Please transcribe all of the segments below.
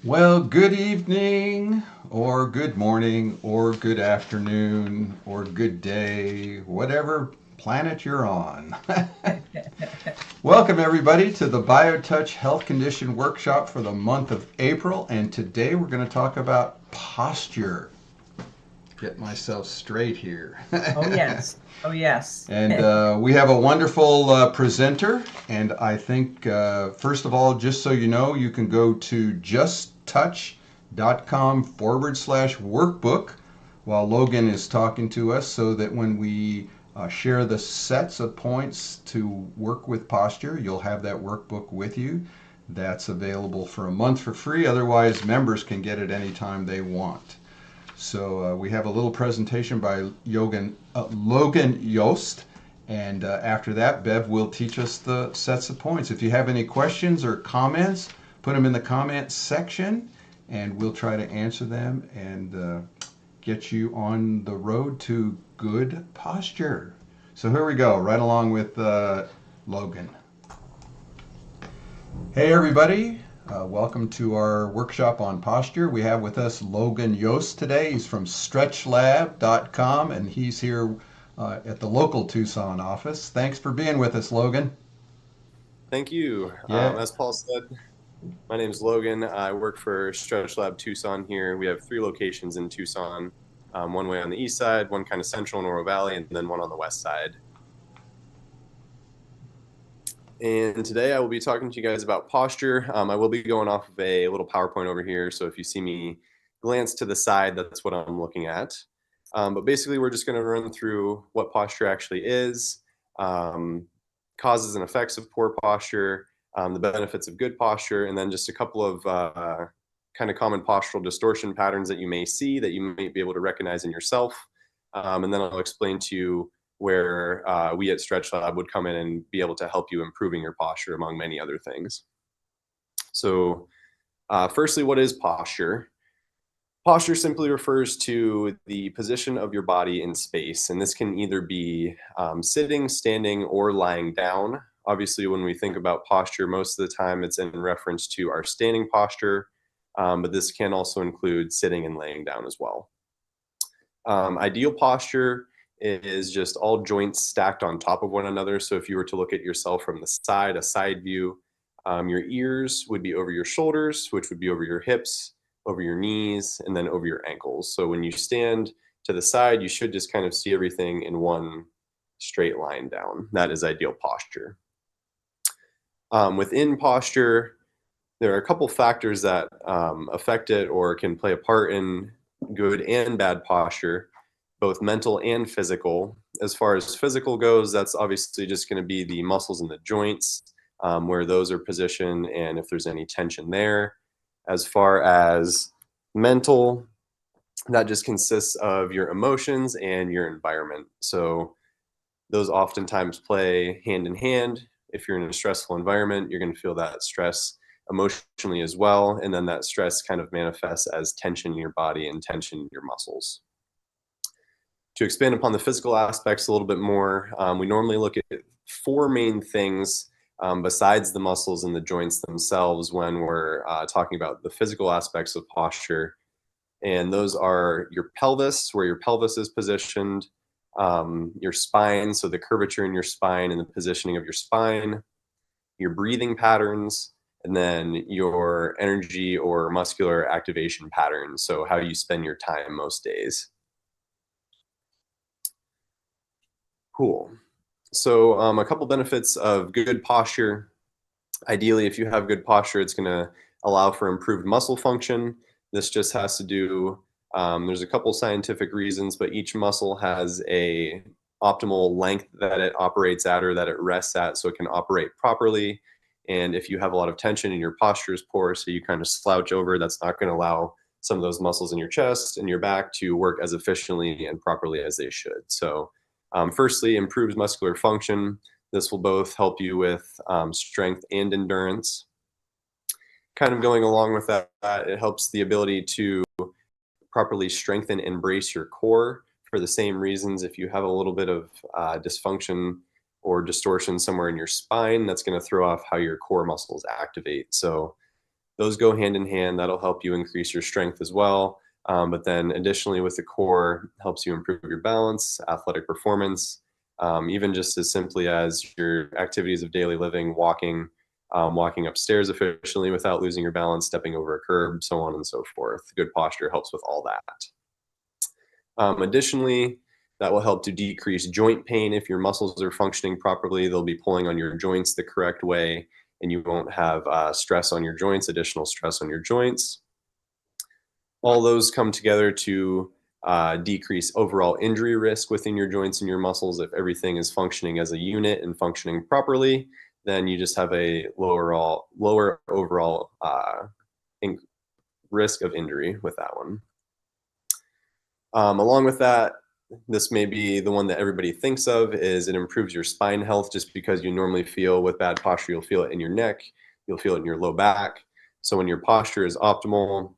Well, good evening, or good morning, or good afternoon, or good day, whatever planet you're on. Welcome, everybody, to the BioTouch Health Condition Workshop for the month of April. And today we're going to talk about posture. Get myself straight here. Oh yes. Oh yes. And we have a wonderful presenter. And I think, first of all, just so you know, you can go to justtouch.com/workbook while Logan is talking to us so that when we share the sets of points to work with posture, you'll have that workbook with you. That's available for a month for free. Otherwise, members can get it anytime they want. So we have a little presentation by Logan Yost. And after that, Bev will teach us the sets of points. If you have any questions or comments, put them in the comments section and we'll try to answer them and get you on the road to good posture. So here we go, right along with Logan. Hey, everybody. Welcome to our workshop on posture. We have with us Logan Yost today. He's from stretchlab.com and he's here at the local Tucson office. Thanks for being with us, Logan. Thank you. Yeah. As Paul said, my name is Logan. I work for Stretch Lab Tucson here. We have 3 locations in Tucson, one way on the east side, one kind of central in Oro Valley, and then one on the west side. And today I will be talking to you guys about posture. I will be going off of a little PowerPoint over here, so if you see me glance to the side, that's what I'm looking at. But basically, we're just going to run through what posture actually is, causes and effects of poor posture, the benefits of good posture, and then just a couple of kind of common postural distortion patterns that you may see that you might be able to recognize in yourself. And then I'll explain to you where we at Stretch Lab would come in and be able to help you improving your posture, among many other things. So firstly, what is posture? Posture simply refers to the position of your body in space, and this can either be sitting, standing, or lying down. Obviously, when we think about posture, most of the time it's in reference to our standing posture, but this can also include sitting and laying down as well. Ideal posture is just all joints stacked on top of one another. So if you were to look at yourself from the side, a side view, your ears would be over your shoulders, which would be over your hips, over your knees, and then over your ankles. So when you stand to the side, you should just kind of see everything in one straight line down. That is ideal posture. Within posture, there are a couple factors that affect it or can play a part in good and bad posture, both mental and physical. As far as physical goes, that's obviously just going to be the muscles in the joints, where those are positioned and if there's any tension there. As far as mental, that just consists of your emotions and your environment. So those oftentimes play hand in hand. If you're in a stressful environment, you're going to feel that stress emotionally as well. And then that stress kind of manifests as tension in your body and tension in your muscles. To expand upon the physical aspects a little bit more, we normally look at 4 main things besides the muscles and the joints themselves when we're talking about the physical aspects of posture. And those are your pelvis, where your pelvis is positioned, your spine, so the curvature in your spine and the positioning of your spine, your breathing patterns, and then your energy or muscular activation patterns, so how you spend your time most days. Cool. So a couple benefits of good posture. Ideally, if you have good posture, it's going to allow for improved muscle function. This just has to do, there's a couple scientific reasons, but each muscle has a optimal length that it operates at or that it rests at so it can operate properly. And if you have a lot of tension and your posture is poor, so you kind of slouch over, that's not going to allow some of those muscles in your chest and your back to work as efficiently and properly as they should. So firstly, improves muscular function. This will both help you with strength and endurance. Kind of going along with that, it helps the ability to properly strengthen and brace your core for the same reasons. If you have a little bit of dysfunction or distortion somewhere in your spine, that's going to throw off how your core muscles activate. So those go hand in hand. That'll help you increase your strength as well. But then additionally with the core, helps you improve your balance, athletic performance, even just as simply as your activities of daily living, walking upstairs efficiently without losing your balance, stepping over a curb, so on and so forth. Good posture helps with all that. Additionally, that will help to decrease joint pain. If your muscles are functioning properly, they'll be pulling on your joints the correct way, and you won't have stress on your joints, additional stress on your joints. All those come together to decrease overall injury risk within your joints and your muscles. If everything is functioning as a unit and functioning properly, then you just have a lower overall risk of injury with that one. Along with that, this may be the one that everybody thinks of, is it improves your spine health, just because you normally feel with bad posture, you'll feel it in your neck, you'll feel it in your low back. So when your posture is optimal,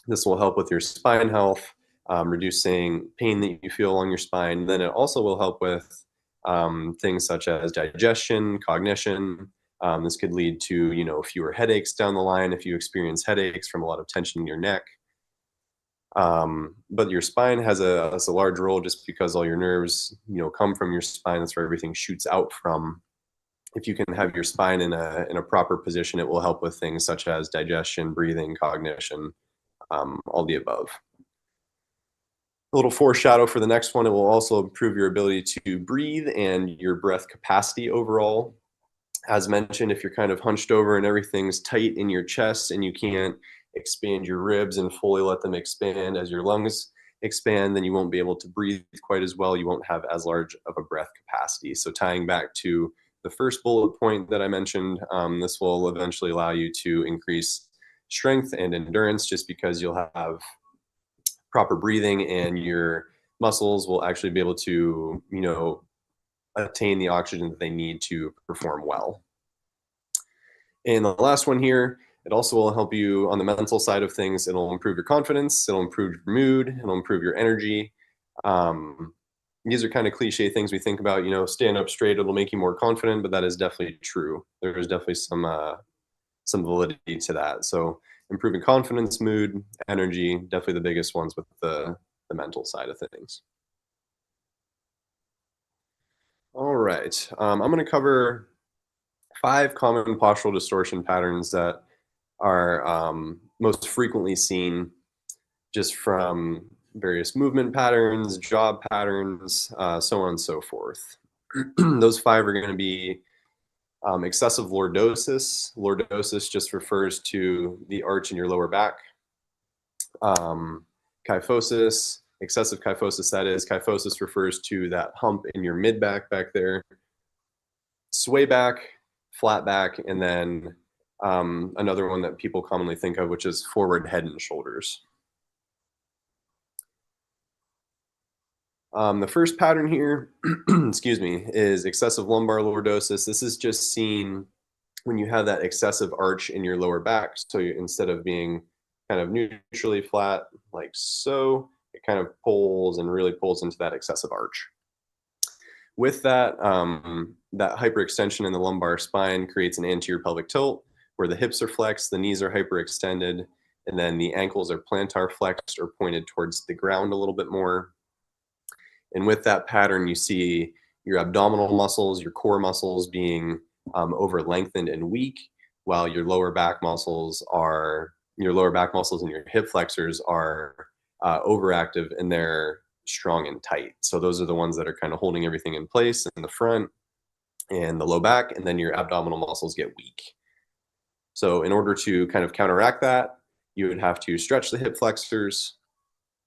this will help with your spine health, reducing pain that you feel along your spine. Then it also will help with things such as digestion, cognition. This could lead to, fewer headaches down the line if you experience headaches from a lot of tension in your neck. But your spine has a large role, just because all your nerves, come from your spine. That's where everything shoots out from. If you can have your spine in a proper position, it will help with things such as digestion, breathing, cognition, all the above. A little foreshadow for the next one, it will also improve your ability to breathe and your breath capacity overall. As mentioned, if you're kind of hunched over and everything's tight in your chest and you can't expand your ribs and fully let them expand as your lungs expand, then you won't be able to breathe quite as well. You won't have as large of a breath capacity. So tying back to the first bullet point that I mentioned, this will eventually allow you to increase strength and endurance, just because you'll have proper breathing and your muscles will actually be able to, attain the oxygen that they need to perform well. And the last one here, it also will help you on the mental side of things. It'll improve your confidence, it'll improve your mood, it'll improve your energy. These are kind of cliche things we think about, stand up straight, it'll make you more confident, but that is definitely true. There's definitely some validity to that. So improving confidence, mood, energy, definitely the biggest ones with the mental side of things. All right, I'm going to cover 5 common postural distortion patterns that are most frequently seen just from various movement patterns, job patterns, so on and so forth. Those 5 are going to be excessive lordosis. Lordosis just refers to the arch in your lower back. Kyphosis, excessive kyphosis, that is. Kyphosis refers to that hump in your mid-back back there. Sway back, flat back, and then another one that people commonly think of, which is forward head and shoulders. The first pattern here, excuse me, is excessive lumbar lordosis. This is just seen when you have that excessive arch in your lower back. So instead of being kind of neutrally flat like so, it kind of pulls and really pulls into that excessive arch. With that, that hyperextension in the lumbar spine creates an anterior pelvic tilt where the hips are flexed, the knees are hyperextended, and then the ankles are plantar flexed or pointed towards the ground a little bit more. And with that pattern, you see your abdominal muscles, your core muscles being over lengthened and weak, while your lower back muscles and your hip flexors are overactive and they're strong and tight. So those are the ones that are kind of holding everything in place in the front and the low back, and then your abdominal muscles get weak. So in order to kind of counteract that, you would have to stretch the hip flexors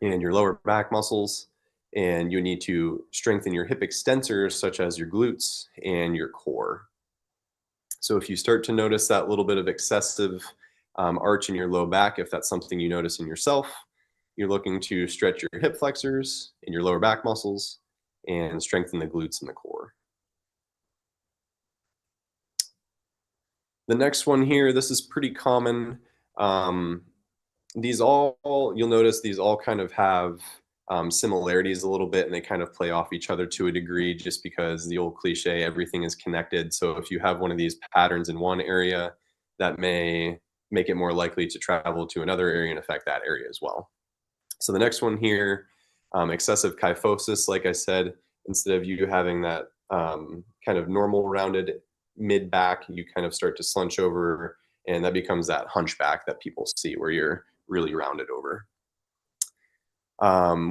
and your lower back muscles, and you need to strengthen your hip extensors, such as your glutes and your core. So if you start to notice that little bit of excessive arch in your low back, if that's something you notice in yourself, you're looking to stretch your hip flexors and your lower back muscles and strengthen the glutes and the core. The next one here, this is pretty common. You'll notice these all kind of have similarities a little bit, and they kind of play off each other to a degree, just because the old cliche, everything is connected. So if you have one of these patterns in one area, that may make it more likely to travel to another area and affect that area as well. So the next one here, excessive kyphosis, like I said, instead of you having that kind of normal rounded mid back, you kind of start to slunch over, and that becomes that hunchback that people see where you're really rounded over.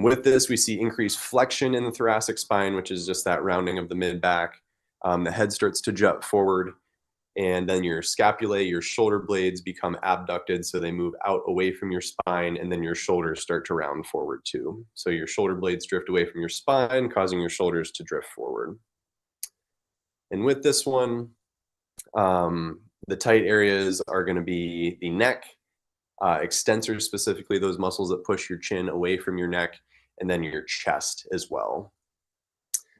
With this, we see increased flexion in the thoracic spine, which is just that rounding of the mid back. The head starts to jut forward, and then your scapulae, your shoulder blades become abducted, so they move out away from your spine, and then your shoulders start to round forward too. So your shoulder blades drift away from your spine, causing your shoulders to drift forward. And with this one, the tight areas are going to be the neck, extensors, specifically those muscles that push your chin away from your neck, and then your chest as well.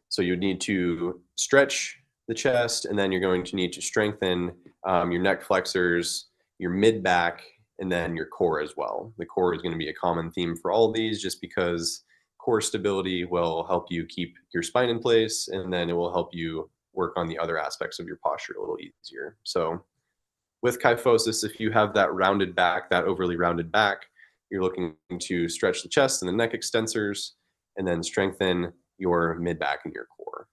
So you need to stretch the chest, and then you're going to need to strengthen your neck flexors, your mid back, and then your core as well. The core is going to be a common theme for all of these, just because core stability will help you keep your spine in place, and then it will help you work on the other aspects of your posture a little easier. So with kyphosis, if you have that rounded back, that overly rounded back, you're looking to stretch the chest and the neck extensors, and then strengthen your mid back and your core.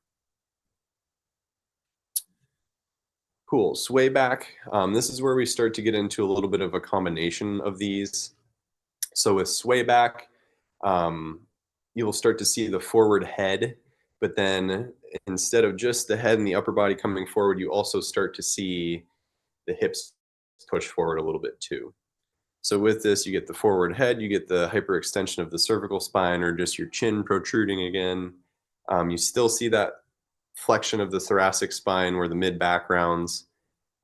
Cool. Sway back. This is where we start to get into a little bit of a combination of these. So with sway back, you'll start to see the forward head, but then instead of just the head and the upper body coming forward, you also start to see the hips push forward a little bit too. So with this, you get the forward head, you get the hyperextension of the cervical spine, or just your chin protruding again. You still see that flexion of the thoracic spine where the mid back rounds.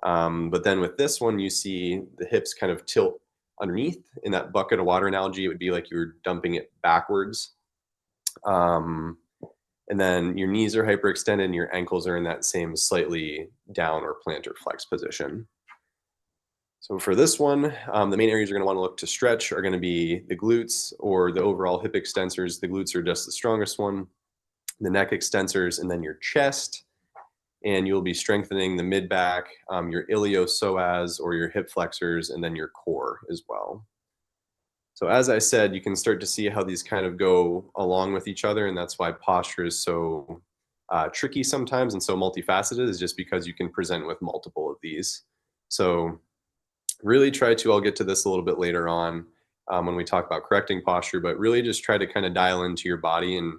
But then with this one, you see the hips kind of tilt underneath. In that bucket of water analogy, it would be like you were dumping it backwards. And then your knees are hyperextended and your ankles are in that same slightly down or plantar flex position. So for this one, the main areas you're going to want to look to stretch are going to be the glutes or the overall hip extensors. The glutes are just the strongest one, the neck extensors, and then your chest. And you'll be strengthening the mid back, your iliopsoas or your hip flexors, and then your core as well. So as I said, you can start to see how these kind of go along with each other, and that's why posture is so tricky sometimes and so multifaceted, is just because you can present with multiple of these. So really try to, I'll get to this a little bit later on when we talk about correcting posture, but really just try to kind of dial into your body and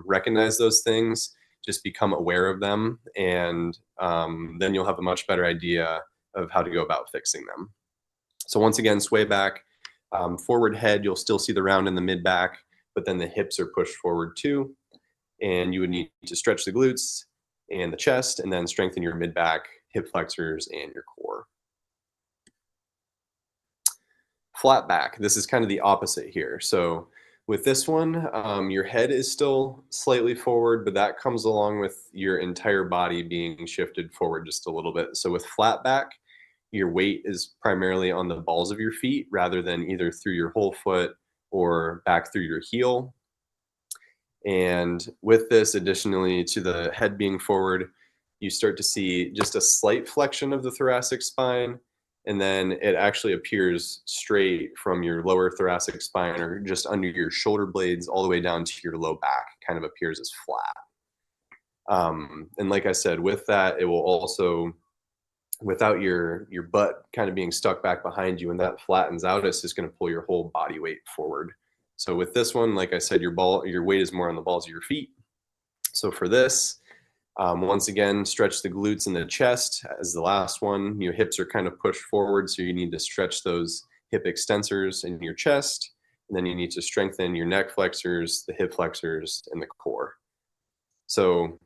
recognize those things, just become aware of them, and then you'll have a much better idea of how to go about fixing them. So once again, sway back, forward head, you'll still see the round in the mid back, but then the hips are pushed forward too. And you would need to stretch the glutes and the chest, and then strengthen your mid back, hip flexors, and your core. Flat back, this is kind of the opposite here. So with this one, your head is still slightly forward, but that comes along with your entire body being shifted forward just a little bit. So with flat back, your weight is primarily on the balls of your feet rather than either through your whole foot or back through your heel. And with this, additionally to the head being forward, you start to see just a slight flexion of the thoracic spine, and then it actually appears straight from your lower thoracic spine or just under your shoulder blades all the way down to your low back, kind of appears as flat. And like I said, with that, it will also, without your butt kind of being stuck back behind you, and that flattens out, it's just going to pull your whole body weight forward. So with this one, like I said, your weight is more on the balls of your feet. So for this, once again, stretch the glutes and the chest as the last one. Your hips are kind of pushed forward, so you need to stretch those hip extensors in your chest. And then you need to strengthen your neck flexors, the hip flexors, and the core. So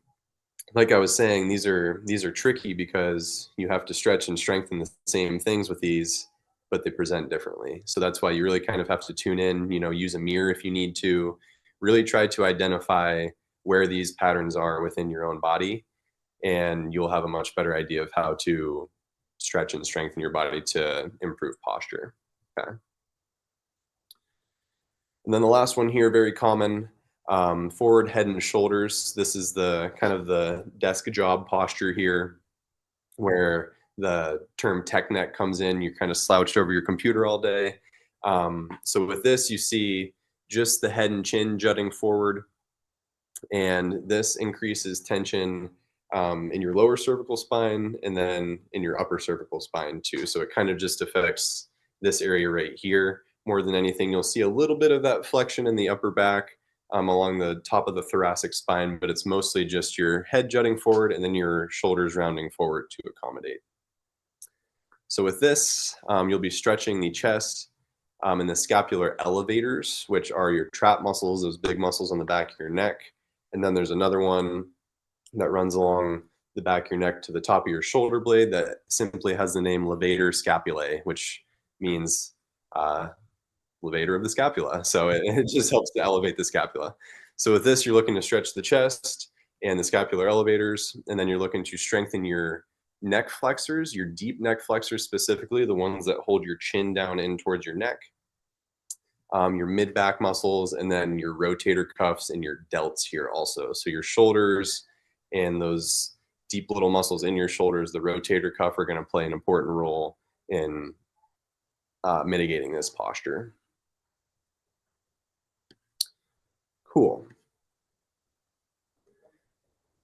like I was saying, these are tricky because you have to stretch and strengthen the same things with these, but they present differently. So that's why you really kind of have to tune in, use a mirror if you need to, really try to identify where these patterns are within your own body, and you'll have a much better idea of how to stretch and strengthen your body to improve posture. Okay. And then the last one here, very common, forward head and shoulders. This is the kind of the desk job posture here, where the term tech neck comes in. You're kind of slouched over your computer all day. So with this, you see just the head and chin jutting forward, and this increases tension in your lower cervical spine and then in your upper cervical spine too. So it kind of just affects this area right here more than anything. You'll see a little bit of that flexion in the upper back along the top of the thoracic spine, but it's mostly just your head jutting forward and then your shoulders rounding forward to accommodate. So with this, you'll be stretching the chest and the scapular elevators, which are your trap muscles, those big muscles on the back of your neck. And then there's another one that runs along the back of your neck to the top of your shoulder blade that simply has the name levator scapulae, which means levator of the scapula. So it just helps to elevate the scapula. So with this, you're looking to stretch the chest and the scapular elevators, and then you're looking to strengthen your neck flexors, your deep neck flexors specifically, the ones that hold your chin down in towards your neck, your mid back muscles, and then your rotator cuffs and your delts here also. So your shoulders and those deep little muscles in your shoulders, the rotator cuff, are going to play an important role in mitigating this posture. Cool.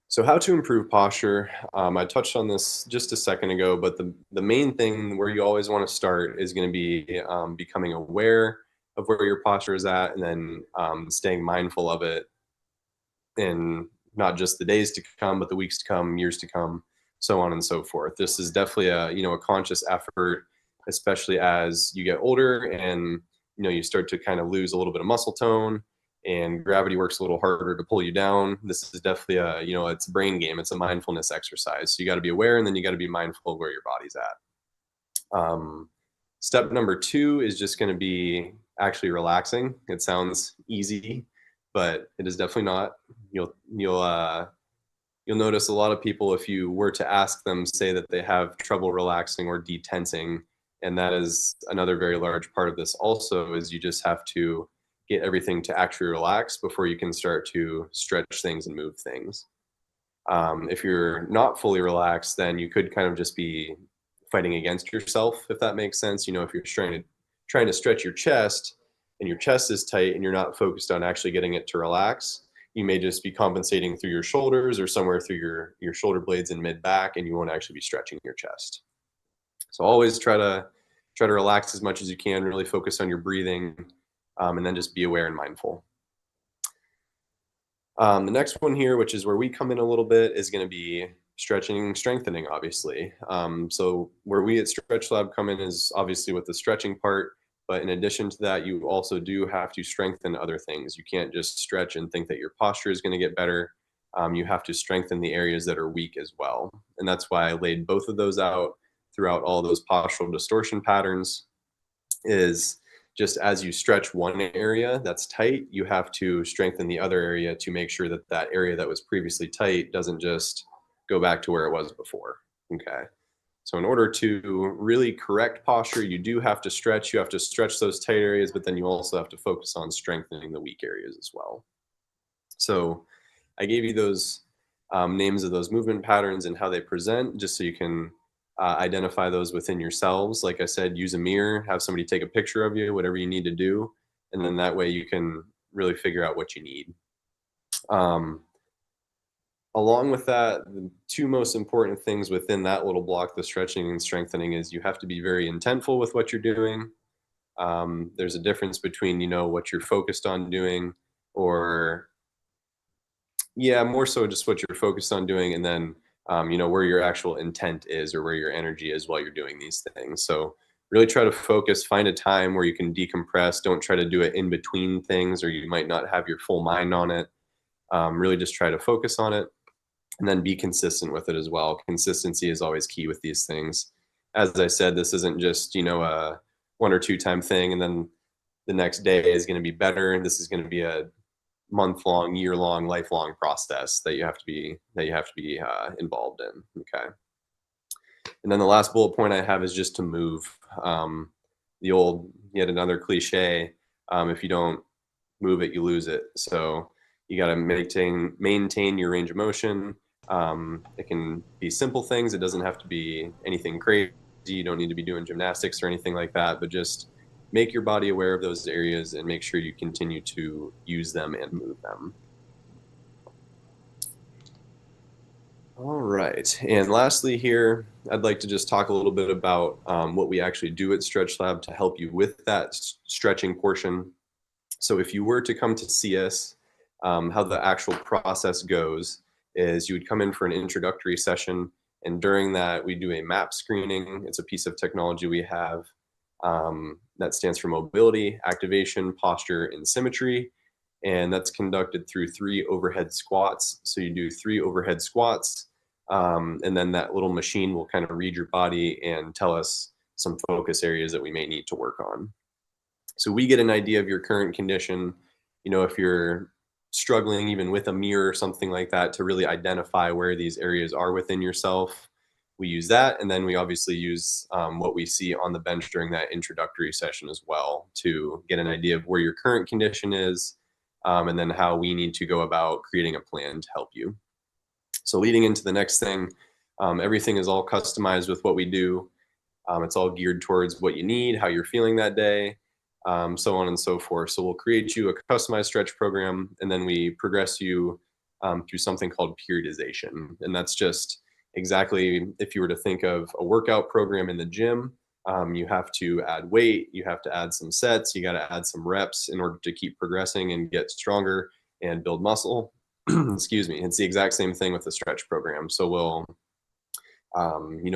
So how to improve posture? I touched on this just a second ago, but the main thing where you always want to start is going to be becoming aware of where your posture is at, and then staying mindful of it in not just the days to come, but the weeks to come, years to come, so on and so forth. This is definitely a conscious effort, especially as you get older and you start to kind of lose a little bit of muscle tone, and gravity works a little harder to pull you down. This is definitely it's a brain game. It's a mindfulness exercise. So you got to be aware, and then you got to be mindful of where your body's at. Step number 2 is just going to be actually relaxing. It sounds easy, but it is definitely not. You'll notice a lot of people, if you were to ask them, say that they have trouble relaxing or detensing, and that is another very large part of this also, is you just have to get everything to actually relax before you can start to stretch things and move things. If you're not fully relaxed, then you could kind of just be fighting against yourself, if that makes sense. If you're trying to stretch your chest and your chest is tight and you're not focused on actually getting it to relax, you may just be compensating through your shoulders or somewhere through your shoulder blades and mid back, and you won't actually be stretching your chest. So always try to relax as much as you can, really focus on your breathing, and then just be aware and mindful. The next one here, which is where we come in a little bit, is going to be stretching and strengthening, obviously. So where we at Stretch Lab come in is obviously with the stretching part, but in addition to that, you also do have to strengthen other things. You can't just stretch and think that your posture is going to get better. You have to strengthen the areas that are weak as well. And that's why I laid both of those out throughout all those postural distortion patterns. Is just as you stretch one area that's tight, you have to strengthen the other area to make sure that that area that was previously tight doesn't just go back to where it was before. Okay. So in order to really correct posture, you do have to stretch. You have to stretch those tight areas, but then you also have to focus on strengthening the weak areas as well. So I gave you those names of those movement patterns and how they present, just so you can identify those within yourselves. Like I said, use a mirror, have somebody take a picture of you, whatever you need to do, and then that way you can really figure out what you need. Along with that, the 2 most important things within that little block, the stretching and strengthening, is you have to be very intentful with what you're doing. There's a difference between, what you're focused on doing, or more so just what you're focused on doing, and then where your actual intent is, or where your energy is while you're doing these things. So really try to focus, find a time where you can decompress. Don't try to do it in between things, or you might not have your full mind on it. Really just try to focus on it, and then be consistent with it as well. Consistency is always key with these things. As I said, this isn't just, a 1 or 2 time thing, and then the next day is going to be better. This is going to be a month-long, year-long, lifelong process that you have to be involved in. Okay. And then the last bullet point I have is just to move. The old, yet another cliche, if you don't move it, you lose it. So you got to maintain your range of motion. It can be simple things. It doesn't have to be anything crazy. You don't need to be doing gymnastics or anything like that, but just make your body aware of those areas and make sure you continue to use them and move them. All right. And lastly here, I'd like to just talk a little bit about what we actually do at Stretch Lab to help you with that stretching portion. So if you were to come to see us, how the actual process goes is you would come in for an introductory session, and during that we do a map screening. It's a piece of technology we have that stands for mobility, activation, posture, and symmetry, and that's conducted through 3 overhead squats. So you do 3 overhead squats, and then that little machine will kind of read your body and tell us some focus areas that we may need to work on. So we get an idea of your current condition, if you're struggling even with a mirror or something like that, to really identify where these areas are within yourself. We use that, and then we obviously use what we see on the bench during that introductory session as well to get an idea of where your current condition is, and then how we need to go about creating a plan to help you. So leading into the next thing, everything is all customized with what we do. It's all geared towards what you need, how you're feeling that day, so on and so forth. So we'll create you a customized stretch program, and then we progress you through something called periodization. And that's just exactly, if you were to think of a workout program in the gym, you have to add weight, you have to add some sets, you got to add some reps in order to keep progressing and get stronger and build muscle. Excuse me. It's the exact same thing with the stretch program. So we'll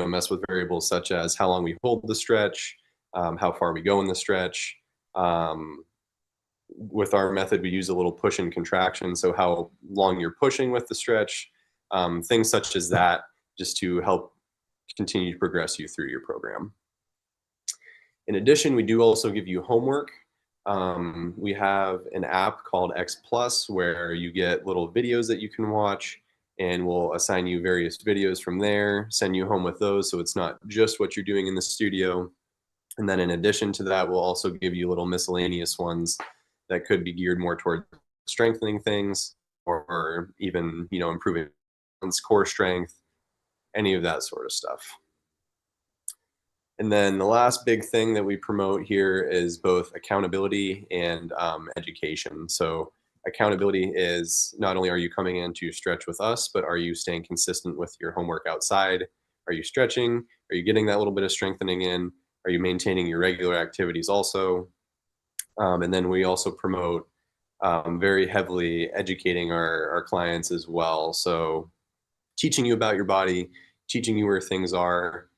mess with variables such as how long we hold the stretch, how far we go in the stretch. With our method, we use a little push and contraction. So how long you're pushing with the stretch, things such as that, just to help continue to progress you through your program. In addition, we do also give you homework. We have an app called X Plus where you get little videos that you can watch, and we'll assign you various videos from there, send you home with those, so it's not just what you're doing in the studio. And then in addition to that, we'll also give you little miscellaneous ones that could be geared more toward strengthening things, or even, improving core strength, any of that sort of stuff. And then the last big thing that we promote here is both accountability and education. So accountability is not only are you coming in to stretch with us, but are you staying consistent with your homework outside? Are you stretching? Are you getting that little bit of strengthening in? Are you maintaining your regular activities also? And then we also promote very heavily educating our clients as well. So teaching you about your body, teaching you where things are,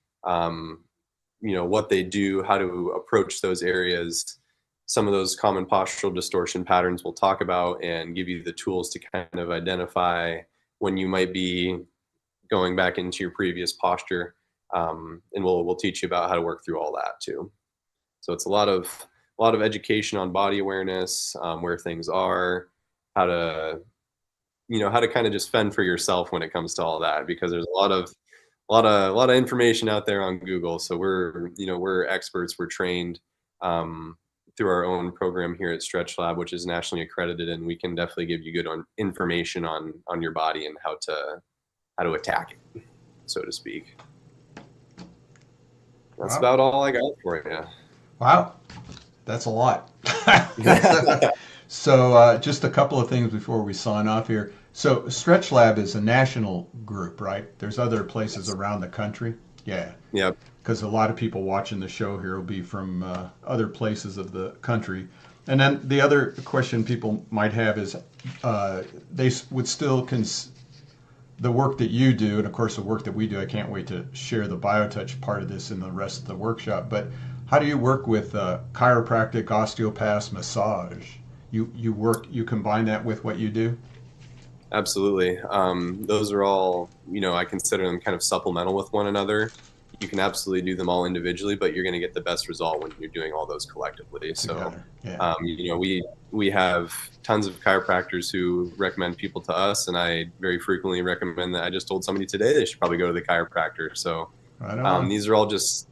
what they do, how to approach those areas. Some of those common postural distortion patterns we'll talk about, and give you the tools to kind of identify when you might be going back into your previous posture. And we'll teach you about how to work through all that too. So it's a lot of education on body awareness, where things are, how to kind of just fend for yourself when it comes to all that, because there's a lot of information out there on Google. So we're experts. We're trained through our own program here at Stretch Lab, which is nationally accredited, and we can definitely give you good information on your body and how to attack it, so to speak. That's about all I got for you. Wow, that's a lot. So just a couple of things before we sign off here. So Stretch Lab is a national group, right? There's other places around the country. Yeah. Yep. Because a lot of people watching the show here will be from other places of the country. And then the other question people might have is they would still the work that you do, and of course the work that we do. I can't wait to share the BioTouch part of this in the rest of the workshop. But how do you work with chiropractic, osteopaths, massage? You combine that with what you do? Absolutely. Those are all, I consider them kind of supplemental with one another. You can absolutely do them all individually, but you're going to get the best result when you're doing all those collectively. Together. So, Yeah. we have tons of chiropractors who recommend people to us, and I very frequently recommend that. I just told somebody today they should probably go to the chiropractor. So Right these are all just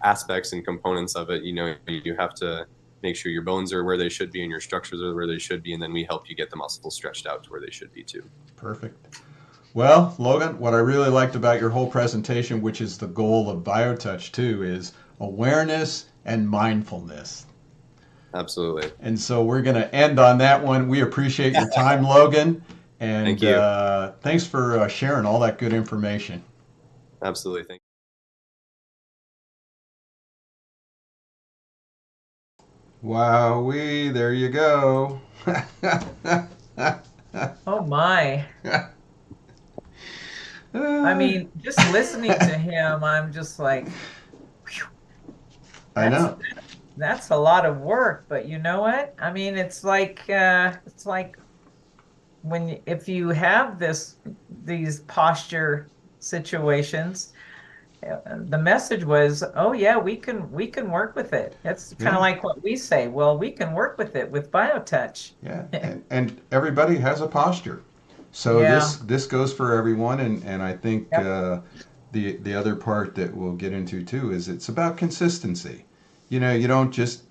aspects and components of it. You have to make sure your bones are where they should be and your structures are where they should be, and then we help you get the muscles stretched out to where they should be too. Perfect. Well, Logan, what I really liked about your whole presentation, which is the goal of BioTouch too, is awareness and mindfulness. Absolutely. And so we're going to end on that one. We appreciate your time, Logan, Thank and you. thanks for sharing all that good information. Absolutely. Thank Wowee, there you go. Oh my. I mean, just listening to him, I'm just like, phew, I that's know. that's a lot of work, but you know what? I mean, it's like if you have these posture situations, the message was, oh yeah, we can work with it. It's kind of Yeah, like what we say. Well, we can work with it with BioTouch. yeah. And everybody has a posture. So Yeah. this goes for everyone, and I think Yep. the other part that we'll get into too is it's about consistency. You know, you don't just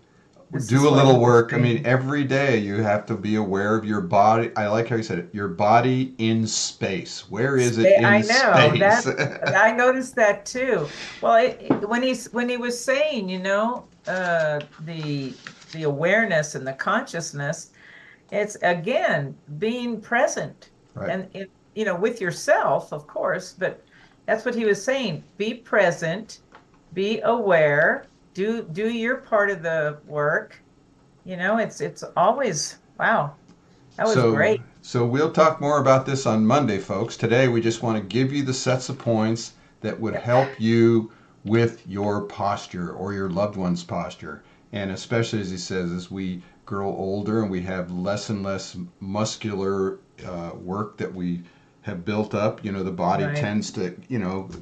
This do is a what little he was work. I mean, saying. every day you have to be aware of your body. I like how you said it, your body in space. Where is it I in know space? that I noticed that too. Well, when he was saying, the awareness and the consciousness, it's again being present Right. and with yourself, of course, but that's what he was saying. Be present, be aware, do your part of the work. It's always wow, that was So, great. so we'll talk more about this on Monday, folks. Today, we just want to give you the sets of points that would Yep. help you with your posture or your loved one's posture. And especially, as he says, as we grow older and we have less and less muscular work that we have built up, the body Right. tends to,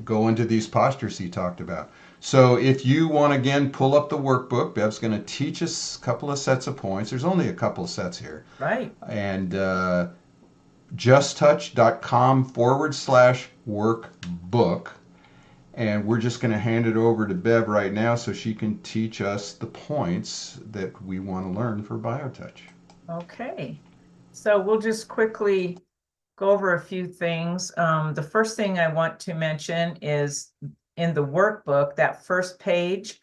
go into these postures he talked about. So if you want, again, pull up the workbook, Bev's going to teach us a couple of sets of points. There's only a couple of sets here, Right. and justtouch.com/workbook. And we're just going to hand it over to Bev right now so she can teach us the points that we want to learn for BioTouch. Okay. So we'll just quickly go over a few things. The first thing I want to mention is in the workbook, that first page,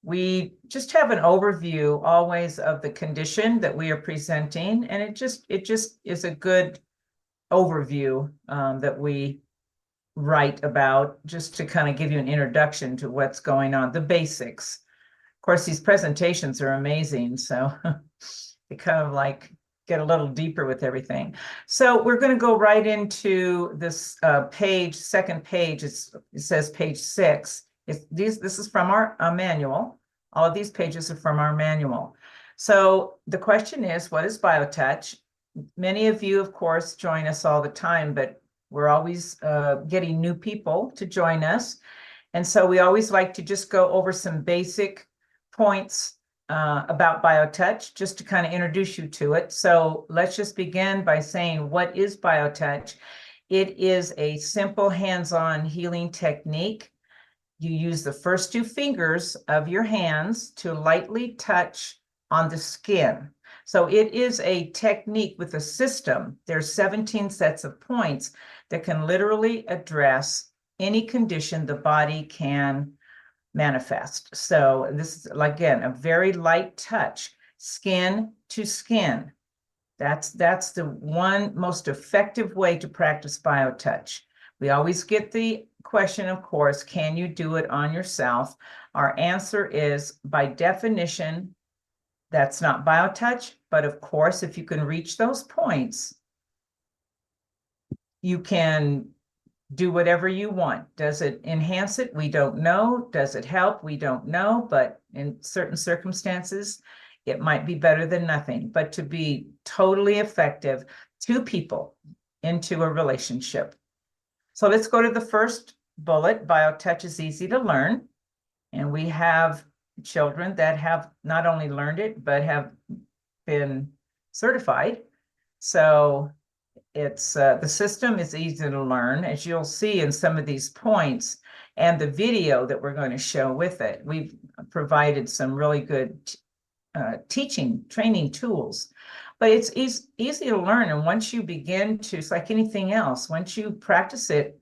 we just have an overview always of the condition that we are presenting, and it just is a good overview that we write about just to kind of give you an introduction to what's going on, the basics. Of course, these presentations are amazing, so they kind of like get a little deeper with everything. So we're going to go right into this second page. It says page 6. This is from our manual. All of these pages are from our manual. So the question is, what is BioTouch? Many of you, of course, join us all the time, but we're always getting new people to join us. And so we always like to just go over some basic points about BioTouch, just to kind of introduce you to it. So let's just begin by saying, what is BioTouch? It is a simple hands-on healing technique. You use the first 2 fingers of your hands to lightly touch on the skin. So it is a technique with a system. There's 17 sets of points that can literally address any condition the body can manifest. So this is, again, a very light touch, skin to skin. That's the one most effective way to practice BioTouch. We always get the question, of course, can you do it on yourself? Our answer is, by definition, that's not BioTouch, but of course, if you can reach those points, you can do whatever you want. Does it enhance it? We don't know. Does it help? We don't know. But in certain circumstances, it might be better than nothing. But to be totally effective, 2 people into a relationship. So let's go to the first bullet. BioTouch is easy to learn. And we have children that have not only learned it, but have been certified. So it's the system is easy to learn, as you'll see in some of these points, and the video that we're going to show with it. We've provided some really good teaching, training tools. But it's easy to learn. And once you begin to, it's like anything else, once you practice it,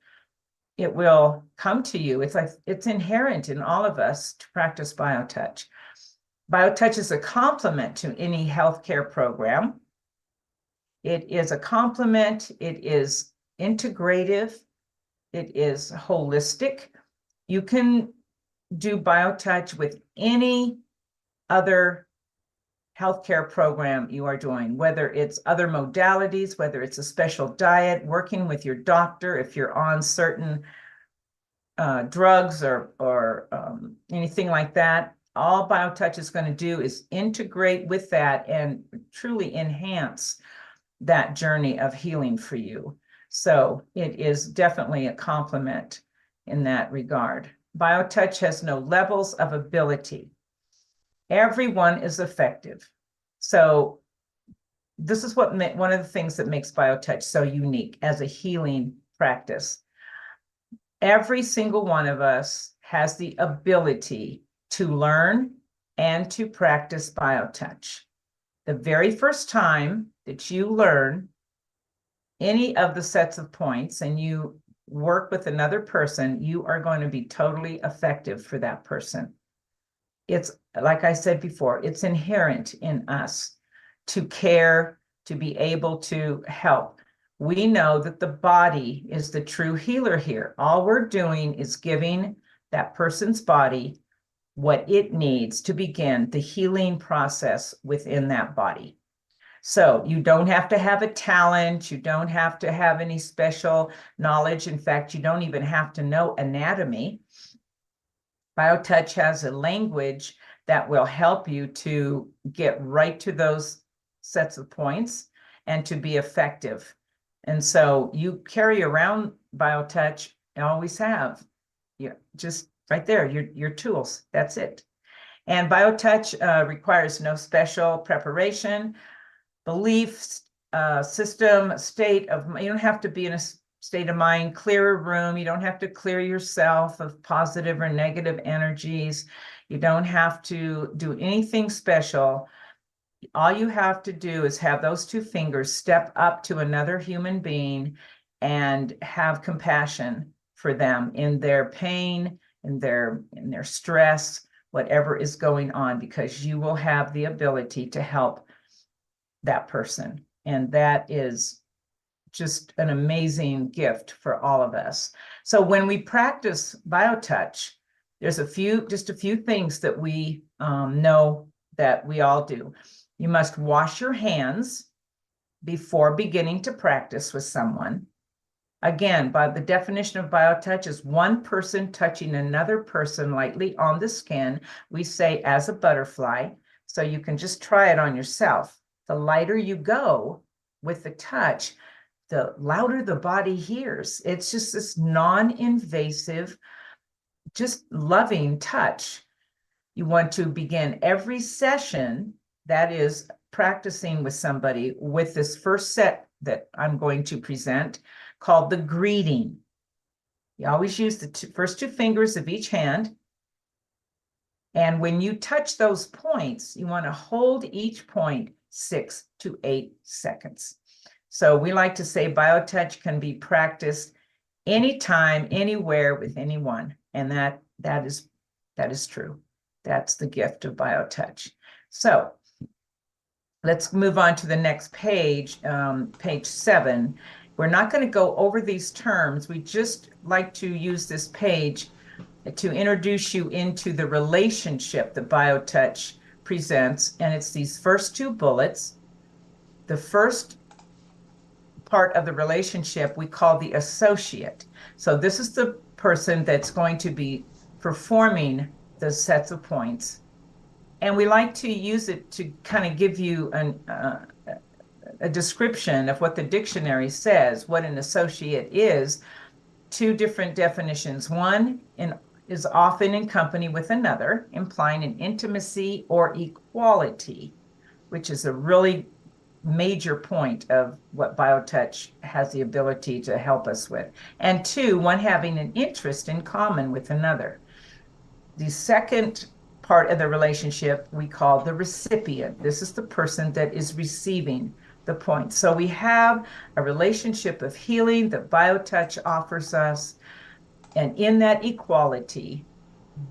it will come to you. It's like it's inherent in all of us to practice BioTouch. BioTouch is a complement to any healthcare program. It is a complement. It is integrative. It is holistic. You can do BioTouch with any other healthcare program you are doing, whether it's other modalities, whether it's a special diet, working with your doctor, if you're on certain drugs or anything like that. All BioTouch is going to do is integrate with that and truly enhance that journey of healing for you. So it is definitely a complement in that regard. BioTouch has no levels of ability. Everyone is effective. So this is what one of the things that makes BioTouch so unique as a healing practice. Every single one of us has the ability to learn and to practice BioTouch. The very first time that you learn any of the sets of points and you work with another person, you are going to be totally effective for that person. It's, like I said before, it's inherent in us to care, to be able to help. We know that the body is the true healer here. All we're doing is giving that person's body what it needs to begin the healing process within that body. So you don't have to have a talent. You don't have to have any special knowledge. In fact, you don't even have to know anatomy. BioTouch has a language that will help you to get right to those sets of points and to be effective. And so you carry around BioTouch, you always have. You're just right there, your tools, that's it. And BioTouch requires no special preparation, beliefs, system, state of, you don't have to be in a state of mind, clear a room. You don't have to clear yourself of positive or negative energies. You don't have to do anything special. All you have to do is have those two fingers step up to another human being and have compassion for them in their pain, in their stress, whatever is going on, because you will have the ability to help that person. And that is just an amazing gift for all of us. So when we practice BioTouch, there's just a few things that we know that we all do. You must wash your hands before beginning to practice with someone. Again, by the definition of BioTouch is one person touching another person lightly on the skin. We say as a butterfly, so you can just try it on yourself. The lighter you go with the touch, the louder the body hears. It's just this non-invasive, just loving touch. You want to begin every session, that is practicing with somebody, with this first set that I'm going to present called the greeting. You always use the first two fingers of each hand. And when you touch those points, you want to hold each point 6 to 8 seconds. So we like to say BioTouch can be practiced anytime, anywhere, with anyone. And that is true. That's the gift of BioTouch. So let's move on to the next page, page 7. We're not going to go over these terms. We just like to use this page to introduce you into the relationship that BioTouch presents. And it's these first two bullets. The first part of the relationship we call the associate. So this is the person that's going to be performing the sets of points. And we like to use it to kind of give you a description of what the dictionary says, what an associate is. Two different definitions. One is often in company with another, implying an intimacy or equality, which is a really major point of what BioTouch has the ability to help us with. And two, one having an interest in common with another. The second part of the relationship we call the recipient. This is the person that is receiving the points. So we have a relationship of healing that BioTouch offers us. And in that equality,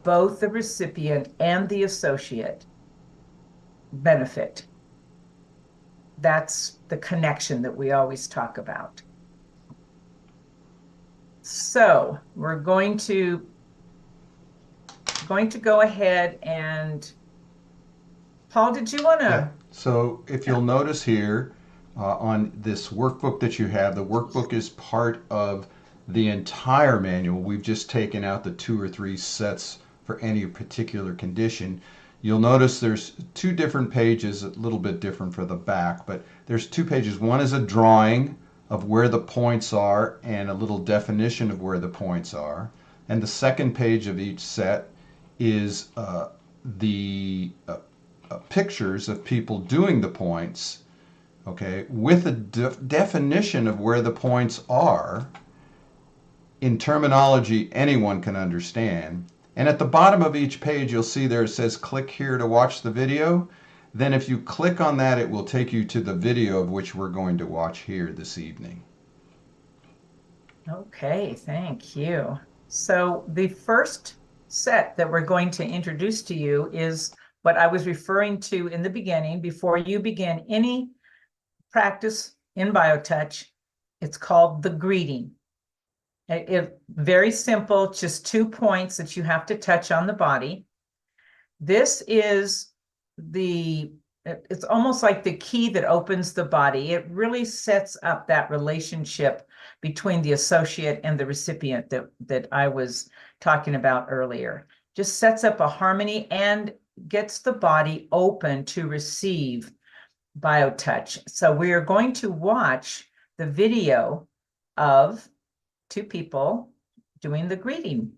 both the recipient and the associate benefit. That's the connection that we always talk about. So we're going to go ahead and, Paul, did you want to? Yeah. So if you'll notice here on this workbook that you have, the workbook is part of the entire manual. We've just taken out the 2 or 3 sets for any particular condition. You'll notice there's 2 different pages, a little bit different for the back, but there's 2 pages. One is a drawing of where the points are and a little definition of where the points are. And the second page of each set is the pictures of people doing the points, okay, with a definition of where the points are in terminology anyone can understand. And at the bottom of each page, you'll see there it says click here to watch the video. Then if you click on that, it will take you to the video of which we're going to watch here this evening. Okay, thank you. So the first set that we're going to introduce to you is what I was referring to in the beginning. Before you begin any practice in BioTouch, it's called the greeting. Very simple, just 2 points that you have to touch on the body. This is it's almost like the key that opens the body. It really sets up that relationship between the associate and the recipient that I was talking about earlier. Just sets up a harmony and gets the body open to receive BioTouch. So we are going to watch the video of 2 people doing the greeting.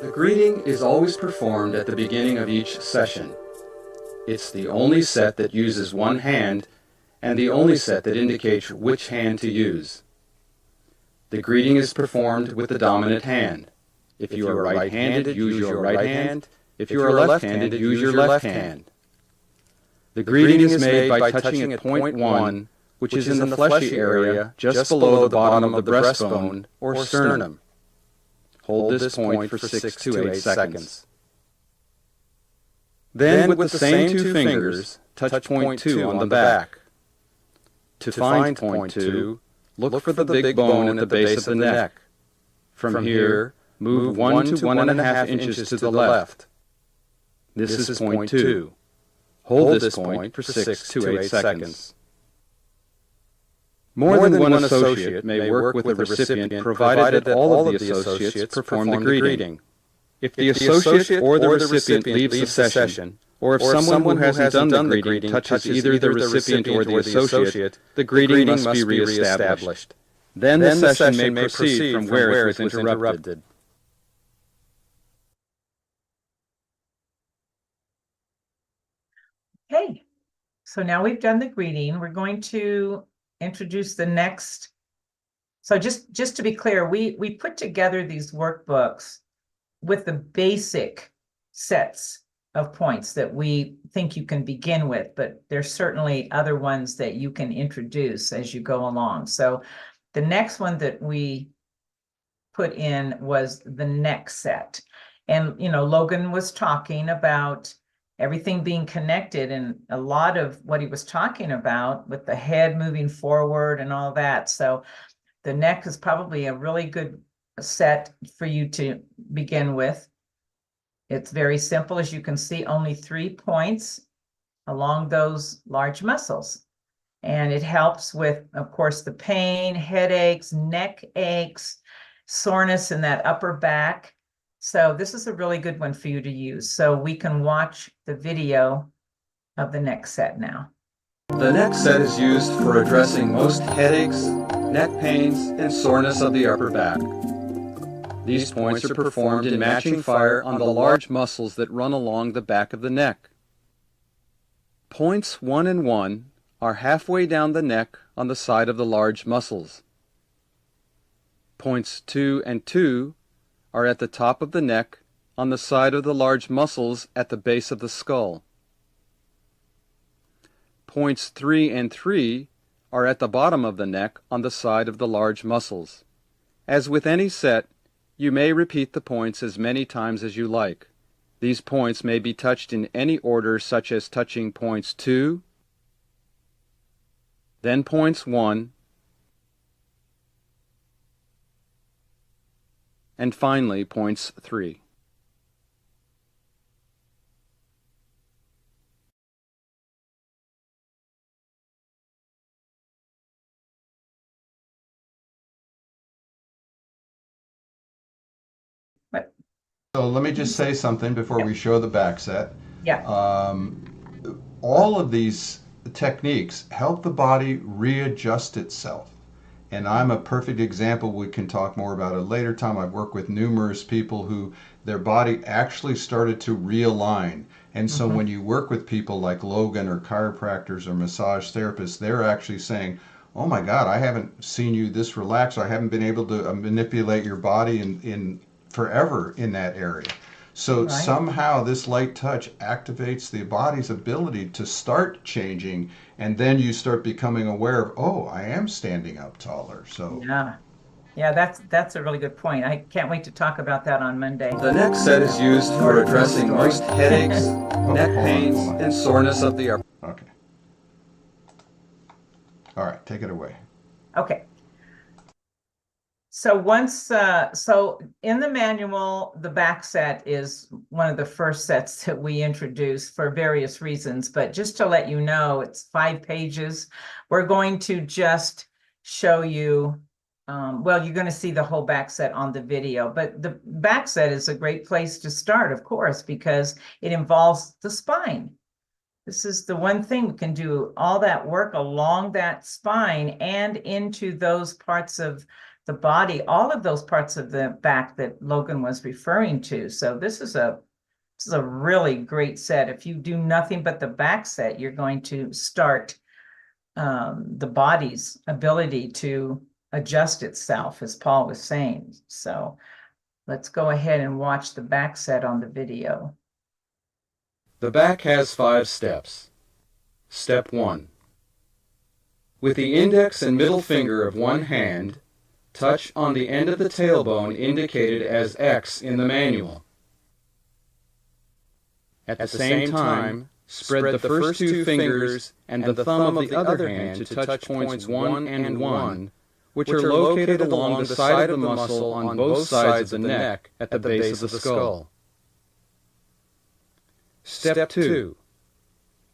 The greeting is always performed at the beginning of each session. It's the only set that uses one hand and the only set that indicates which hand to use. The greeting is performed with the dominant hand. If you are right-handed, use your right hand. If you are left-handed, use your left hand. The greeting is made by touching at point 1, which is in the fleshy area just below the bottom of the breastbone or sternum. Hold this point for 6 to 8 seconds. Then, with the same 2 fingers, touch point 2 on the back. To find point 2, look for the big bone at the base of the neck. From here, move 1 to 1.5 inches to the left. This is point 2. Hold this point for 6 to 8 seconds. More than one associate may work with the recipient provided that all of the associates perform the greeting. If the associate or the recipient leaves the session, or if someone who hasn't done the greeting touches either the recipient or the associate, the greeting must be reestablished. Then the session may proceed from where it was interrupted. Okay, so now we've done the greeting. We're going to introduce the next. So just to be clear, we put together these workbooks with the basic sets of points that we think you can begin with, but there's certainly other ones that you can introduce as you go along. So the next one that we put in was the neck set. And, Logan was talking about everything being connected, and a lot of what he was talking about with the head moving forward and all that. So the neck is probably a really good set for you to begin with. It's very simple. As you can see, only 3 points along those large muscles. And it helps with, of course, the pain, headaches, neck aches, soreness in that upper back. So this is a really good one for you to use. So we can watch the video of the neck set now. The neck set is used for addressing most headaches, neck pains, and soreness of the upper back. These points are performed in matching fire on the large muscles that run along the back of the neck. Points 1 and 1 are halfway down the neck on the side of the large muscles. Points 2 and 2 are at the top of the neck on the side of the large muscles at the base of the skull. Points 3 and 3 are at the bottom of the neck on the side of the large muscles. As with any set, you may repeat the points as many times as you like. These points may be touched in any order, such as touching points 2, then points 1, and finally points 3. So let me just say something before we show the back set. Yeah. All of these techniques help the body readjust itself. And I'm a perfect example. We can talk more about it later time. I've worked with numerous people who their body actually started to realign. And so when you work with people like Logan or chiropractors or massage therapists, they're actually saying, oh my God, I haven't seen you this relaxed. I haven't been able to manipulate your body in forever in that area. So Right. somehow this light touch activates the body's ability to start changing, and then you start becoming aware of, oh, I am standing up taller. So Yeah. Yeah, that's a really good point. I can't wait to talk about that on Monday. The next set is used for addressing most headaches, neck hold on, pains, hold on. and soreness of the upper. okay. All right, take it away. Okay. So in the manual, the back set is one of the first sets that we introduce for various reasons, but just to let you know, it's 5 pages. We're going to just show you, well, you're going to see the whole back set on the video, but the back set is a great place to start, of course, because it involves the spine. This is the one thing we can do all that work along that spine and into those parts of the body, all of those parts of the back that Logan was referring to. So this is a really great set. If you do nothing but the back set, you're going to start the body's ability to adjust itself, as Paul was saying. So let's go ahead and watch the back set on the video. The back has 5 steps. Step 1. With the index and middle finger of one hand, touch on the end of the tailbone indicated as X in the manual. At the same time, spread the first 2 fingers and the thumb of the other hand to touch points 1 and 1, which are located along the side of the muscle on both sides of the neck at the base of the skull. Step 2.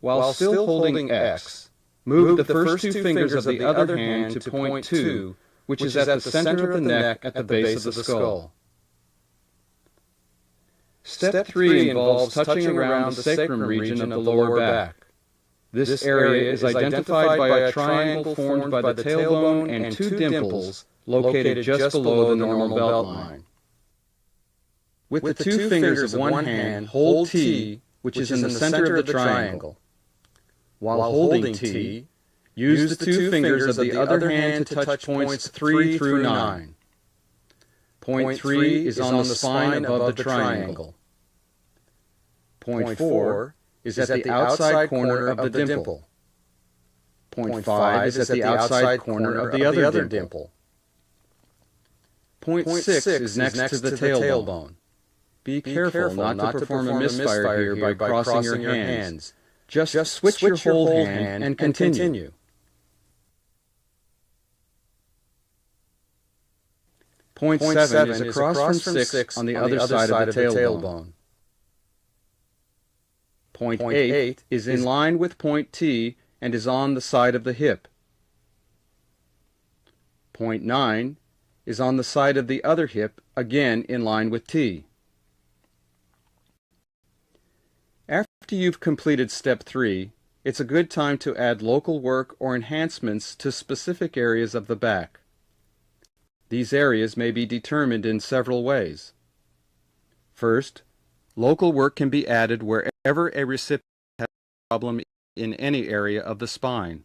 While still holding X, move the first 2 fingers of the other hand to point 2, which is at the center of the neck at the base of the skull. Step 3 involves touching around the sacrum region of the lower back. This area is identified by a triangle formed by the tailbone and 2 dimples located just below the normal belt line. With the 2 fingers of one hand, hold T, which is in the center of the triangle. While holding T, use the 2 fingers of the other hand to touch points 3 through 9. Point 3 is on the spine above the triangle. Point 4 is at the outside corner of the dimple. Point 5 is at the outside corner of the other dimple. Point 6 is next to the tailbone. Be careful not to perform a misfire here by crossing your hands. Just switch your whole hand and continue. Point 7 is across from 6 on the other side of the tailbone. Point 8 is in line with point T and is on the side of the hip. Point 9 is on the side of the other hip, again in line with T. After you've completed step 3, it's a good time to add local work or enhancements to specific areas of the back. These areas may be determined in several ways. First, local work can be added wherever a recipient has a problem in any area of the spine.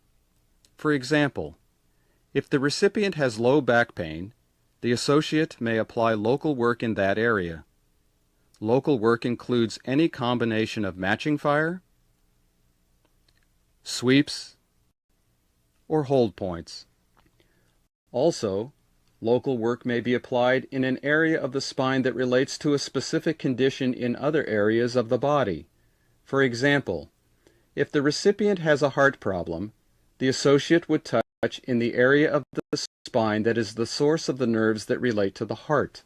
For example, if the recipient has low back pain, The associate may apply local work in that area. Local work includes any combination of matching fire, sweeps, or hold points. Also, local work may be applied in an area of the spine that relates to a specific condition in other areas of the body. For example, if the recipient has a heart problem, the associate would touch in the area of the spine that is the source of the nerves that relate to the heart.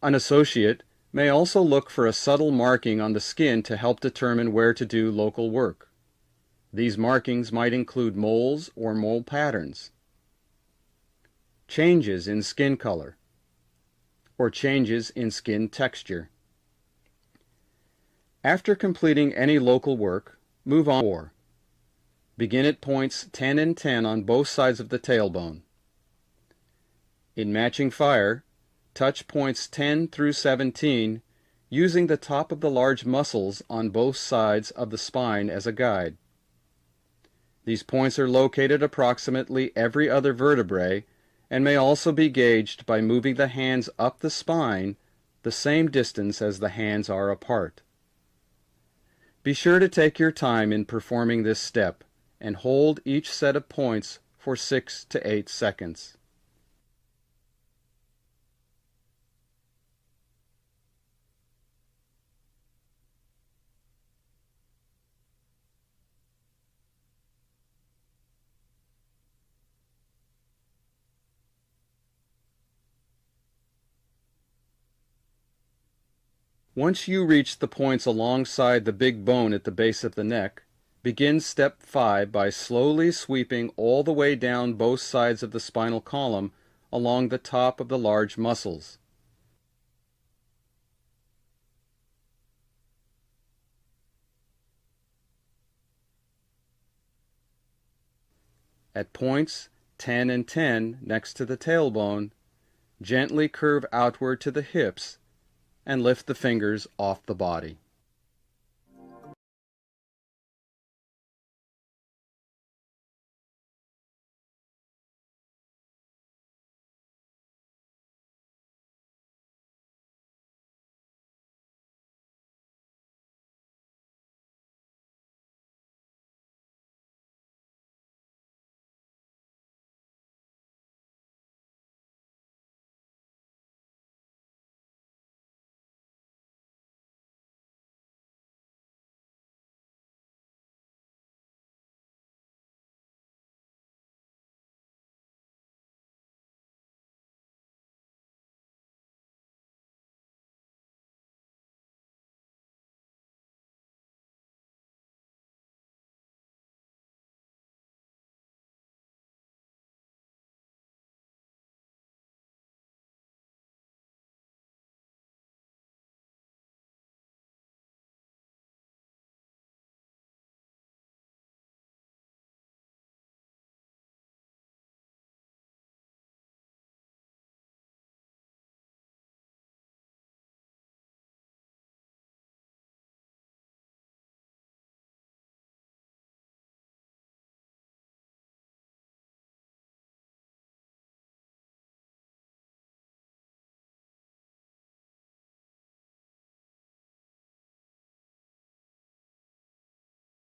An associate may also look for a subtle marking on the skin to help determine where to do local work. These markings might include moles or mole patterns, changes in skin color, or changes in skin texture. After completing any local work, move on. Begin at points 10 and 10 on both sides of the tailbone. In matching fire, touch points 10 through 17 using the top of the large muscles on both sides of the spine as a guide. These points are located approximately every other vertebrae and may also be gauged by moving the hands up the spine the same distance as the hands are apart. Be sure to take your time in performing this step and hold each set of points for 6 to 8 seconds. Once you reach the points alongside the big bone at the base of the neck, begin step 5 by slowly sweeping all the way down both sides of the spinal column along the top of the large muscles. At points 10 and 10 next to the tailbone, gently curve outward to the hips and lift the fingers off the body.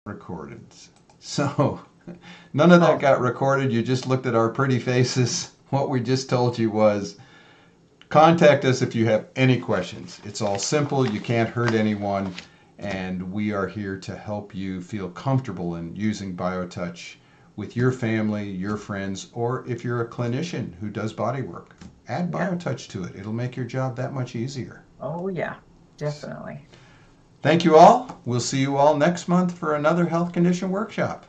Recorded. So none of that got recorded. You just looked at our pretty faces. What we just told you was contact us if you have any questions. It's all simple. You can't hurt anyone. And we are here to help you feel comfortable in using BioTouch with your family, your friends, or if you're a clinician who does body work. Add BioTouch to it. It'll make your job that much easier. Oh, yeah, definitely. Thank you all. We'll see you all next month for another health condition workshop.